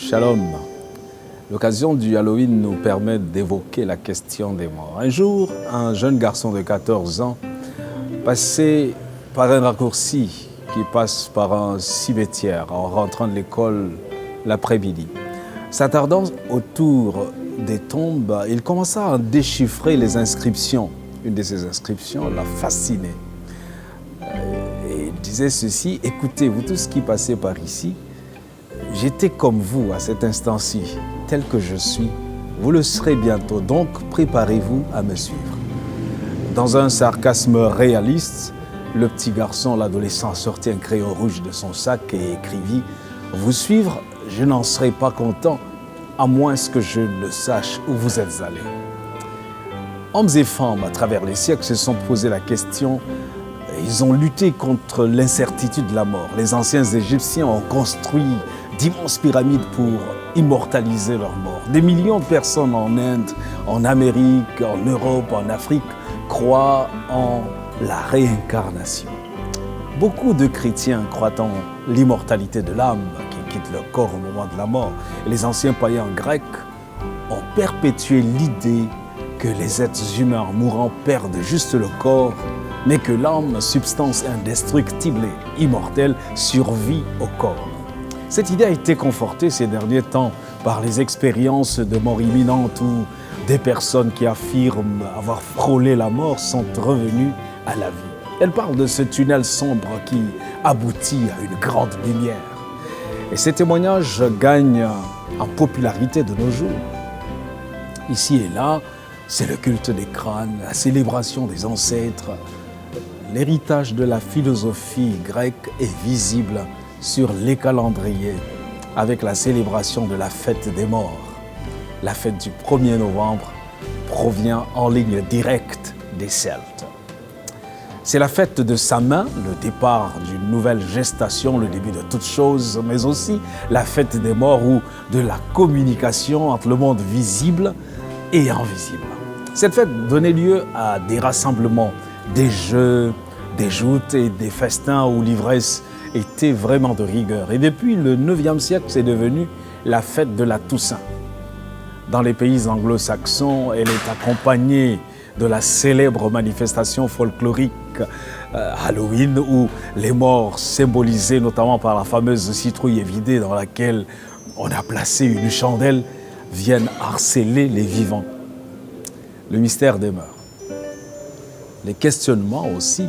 Shalom. L'occasion du Halloween nous permet d'évoquer la question des morts. Un jour, un jeune garçon de 14 ans passait par un raccourci qui passe par un cimetière en rentrant de l'école l'après-midi. S'attardant autour des tombes, il commença à déchiffrer les inscriptions. Une de ces inscriptions l'a fasciné. Et il disait ceci: écoutez, vous tous qui passez par ici, j'étais comme vous à cet instant-ci, tel que je suis, vous le serez bientôt, donc préparez-vous à me suivre. Dans un sarcasme réaliste, le petit garçon, l'adolescent, sortit un crayon rouge de son sac et écrivit « Vous suivre, je n'en serai pas content, à moins que je ne sache où vous êtes allés. » Hommes et femmes, à travers les siècles, se sont posé la question. Ils ont lutté contre l'incertitude de la mort. Les anciens Égyptiens ont construit d'immenses pyramides pour immortaliser leur mort. Des millions de personnes en Inde, en Amérique, en Europe, en Afrique croient en la réincarnation. Beaucoup de chrétiens croient en l'immortalité de l'âme qui quitte le corps au moment de la mort. Et les anciens païens grecs ont perpétué l'idée que les êtres humains mourants perdent juste le corps, mais que l'âme, substance indestructible et immortelle, survit au corps. Cette idée a été confortée ces derniers temps par les expériences de mort imminente où des personnes qui affirment avoir frôlé la mort sont revenues à la vie. Elles parlent de ce tunnel sombre qui aboutit à une grande lumière. Et ces témoignages gagnent en popularité de nos jours. Ici et là, c'est le culte des crânes, la célébration des ancêtres. L'héritage de la philosophie grecque est visible sur les calendriers avec la célébration de la fête des morts. La fête du 1er novembre provient en ligne directe des Celtes. C'est la fête de Samin, le départ d'une nouvelle gestation, le début de toute chose, mais aussi la fête des morts ou de la communication entre le monde visible et invisible. Cette fête donnait lieu à des rassemblements, des jeux, des joutes et des festins où l'ivresse était vraiment de rigueur. Et depuis le 9e siècle, c'est devenu la fête de la Toussaint. Dans les pays anglo-saxons, elle est accompagnée de la célèbre manifestation folklorique Halloween où les morts, symbolisés notamment par la fameuse citrouille évidée dans laquelle on a placé une chandelle, viennent harceler les vivants. Le mystère demeure. Les questionnements aussi.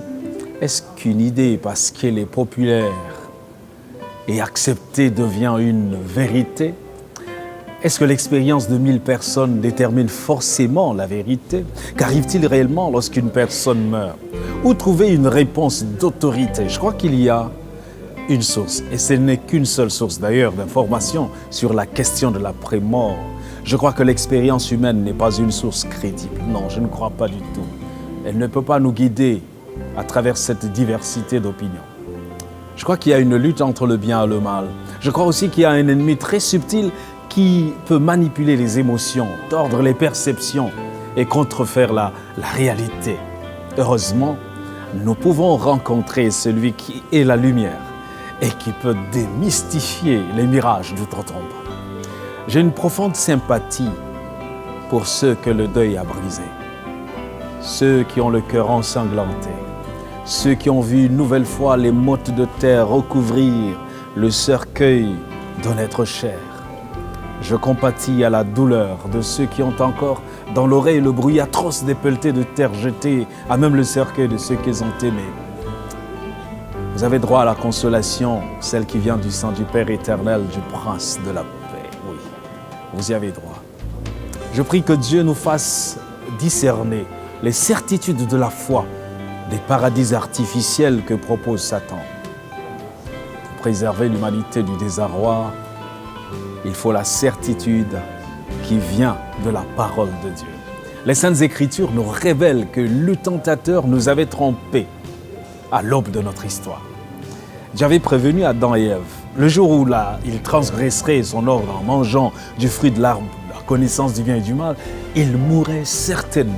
Est-ce qu'une idée, parce qu'elle est populaire et acceptée, devient une vérité? Est-ce que l'expérience de 1000 personnes détermine forcément la vérité? Qu'arrive-t-il réellement lorsqu'une personne meurt? Où trouver une réponse d'autorité? Je crois qu'il y a une source, et ce n'est qu'une seule source d'ailleurs d'information sur la question de l'après-mort. Je crois que l'expérience humaine n'est pas une source crédible. Non, je ne crois pas du tout. Elle ne peut pas nous guider à travers cette diversité d'opinions. Je crois qu'il y a une lutte entre le bien et le mal. Je crois aussi qu'il y a un ennemi très subtil qui peut manipuler les émotions, tordre les perceptions et contrefaire la réalité. Heureusement, nous pouvons rencontrer celui qui est la lumière et qui peut démystifier les mirages d'outre-tombe. J'ai une profonde sympathie pour ceux que le deuil a brisés, ceux qui ont le cœur ensanglanté, ceux qui ont vu une nouvelle fois les mottes de terre recouvrir le cercueil d'un être cher. Je compatis à la douleur de ceux qui ont encore dans l'oreille le bruit atroce des pelletées de terre jetées à même le cercueil de ceux qu'ils ont aimés. Vous avez droit à la consolation, celle qui vient du sang du Père éternel, du Prince de la paix. Oui, vous y avez droit. Je prie que Dieu nous fasse discerner les certitudes de la foi des paradis artificiels que propose Satan. Pour préserver l'humanité du désarroi, il faut la certitude qui vient de la parole de Dieu. Les Saintes Écritures nous révèlent que le tentateur nous avait trompés à l'aube de notre histoire. Dieu avait prévenu Adam et Ève. Le jour où ils transgresseraient son ordre en mangeant du fruit de l'arbre, la connaissance du bien et du mal, ils mourraient certainement.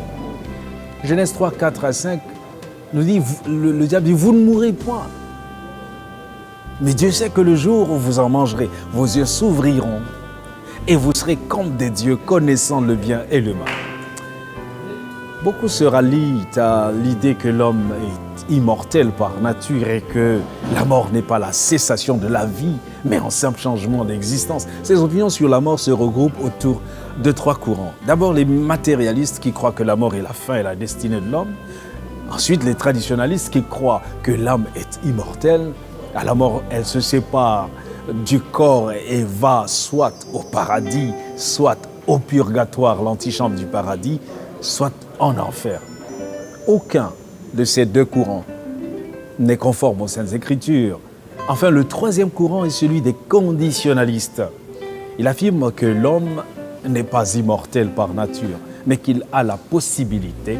Genèse 3, 4 à 5 nous dit, le diable dit, vous ne mourrez point. Mais Dieu sait que le jour où vous en mangerez, vos yeux s'ouvriront et vous serez comme des dieux, connaissant le bien et le mal. Beaucoup se rallient à l'idée que l'homme est immortel par nature et que la mort n'est pas la cessation de la vie, mais un simple changement d'existence. Ces opinions sur la mort se regroupent autour de 3 courants. D'abord, les matérialistes qui croient que la mort est la fin et la destinée de l'homme. Ensuite, les traditionalistes qui croient que l'âme est immortelle. À la mort, elle se sépare du corps et va soit au paradis, soit au purgatoire, l'antichambre du paradis, soit en enfer. Aucun de ces 2 courants n'est conforme aux Saintes Écritures. Enfin, le 3e courant est celui des conditionnalistes. Il affirme que l'homme n'est pas immortel par nature, mais qu'il a la possibilité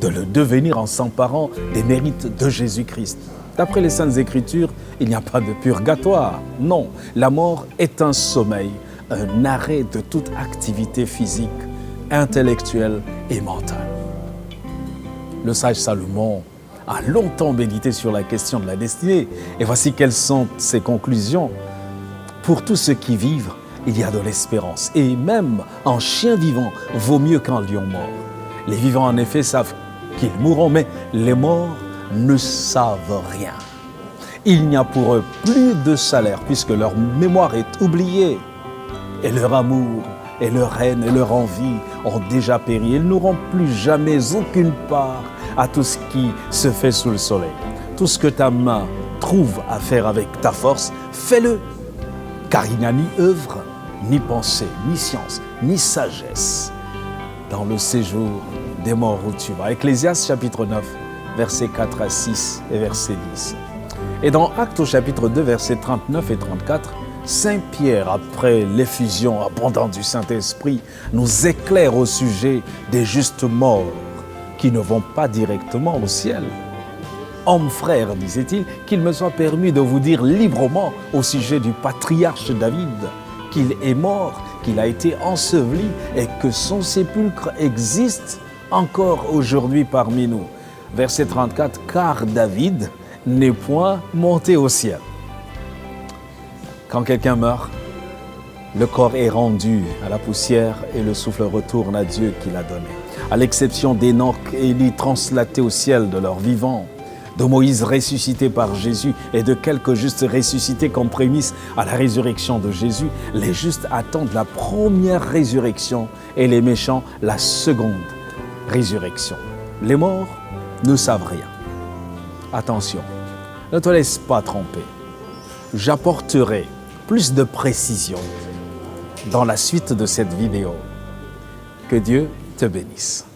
de le devenir en s'emparant des mérites de Jésus-Christ. D'après les Saintes Écritures, il n'y a pas de purgatoire. Non, la mort est un sommeil, un arrêt de toute activité physique, intellectuelle et mentale. Le sage Salomon a longtemps médité sur la question de la destinée. Et voici quelles sont ses conclusions. Pour tous ceux qui vivent, il y a de l'espérance. Et même un chien vivant vaut mieux qu'un lion mort. Les vivants, en effet, savent qu'ils mourront, mais les morts ne savent rien. Il n'y a pour eux plus de salaire, puisque leur mémoire est oubliée. Et leur amour, et leur haine, et leur envie ont déjà péri. Ils n'auront plus jamais aucune part à tout ce qui se fait sous le soleil. Tout ce que ta main trouve à faire avec ta force, fais-le. Car il n'y a ni œuvre, ni pensée, ni science, ni sagesse dans le séjour des morts où tu vas. Ecclésiaste chapitre 9, versets 4 à 6 et verset 10. Et dans Actes au chapitre 2, versets 39 et 34, Saint Pierre, après l'effusion abondante du Saint-Esprit, nous éclaire au sujet des justes morts qui ne vont pas directement au ciel. Homme frère, disait-il, qu'il me soit permis de vous dire librement au sujet du patriarche David, qu'il est mort, qu'il a été enseveli et que son sépulcre existe encore aujourd'hui parmi nous. Verset 34, car David n'est point monté au ciel. Quand quelqu'un meurt, le corps est rendu à la poussière et le souffle retourne à Dieu qui l'a donné. À l'exception d'Enoch et Élie translatés au ciel de leur vivant, de Moïse ressuscité par Jésus et de quelques justes ressuscités comme prémisse à la résurrection de Jésus, les justes attendent la première résurrection et les méchants la seconde résurrection. Les morts ne savent rien. Attention, ne te laisse pas tromper. J'apporterai plus de précision dans la suite de cette vidéo. Que Dieu te bénisse.